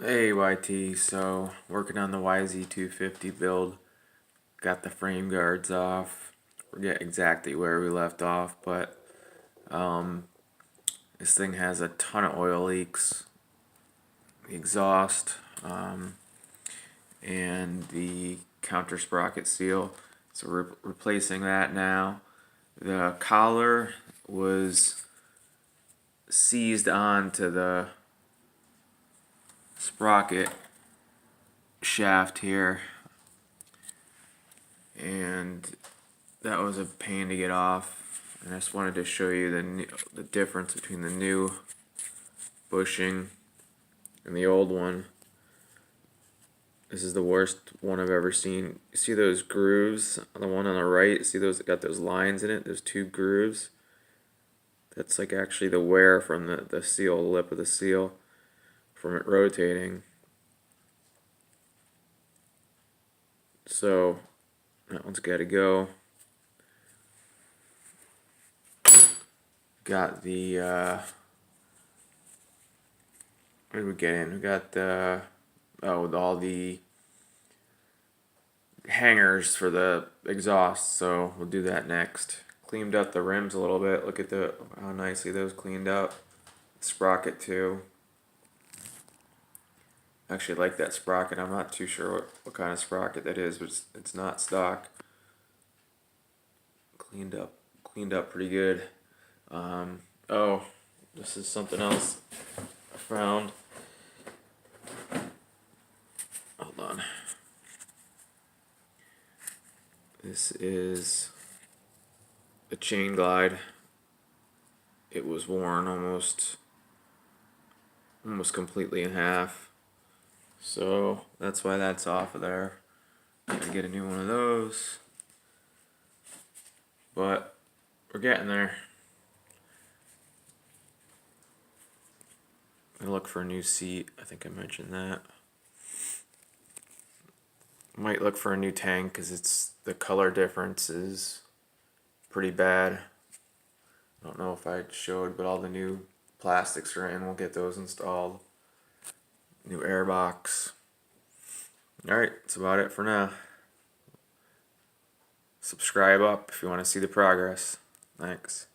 Hey YT, so working on the YZ250 build, got the frame guards off, forget exactly where we left off, but this thing has a ton of oil leaks, the exhaust, and the counter sprocket seal, so we're replacing that now. The collar was seized onto the sprocket shaft here, and that was a pain to get off. And I just wanted to show you the difference between the new bushing and the old one. This is the worst one I've ever seen. You see those grooves on the one on the right? See those that got those lines in it? Those two grooves? That's like actually the wear from the seal, the lip of the seal, from it rotating. So that one's got to go. Got the what did we get in? We got the all the hangers for the exhaust, so we'll do that next. Cleaned up the rims a little bit. Look at how nicely those cleaned up. Sprocket too. Actually like that sprocket. I'm not too sure what kind of sprocket that is, but it's not stock. Cleaned up pretty good. Oh, this is something else I found. Hold on. This is a chain glide. It was worn almost completely in half. So that's why that's off of there. Gotta get a new one of those. But we're getting there. I'm gonna look for a new seat. I think I mentioned that. Might look for a new tank because the color difference is pretty bad. I don't know if I showed, but all the new plastics are in. We'll get those installed. New air box. Alright, that's about it for now. Subscribe up if you want to see the progress. Thanks.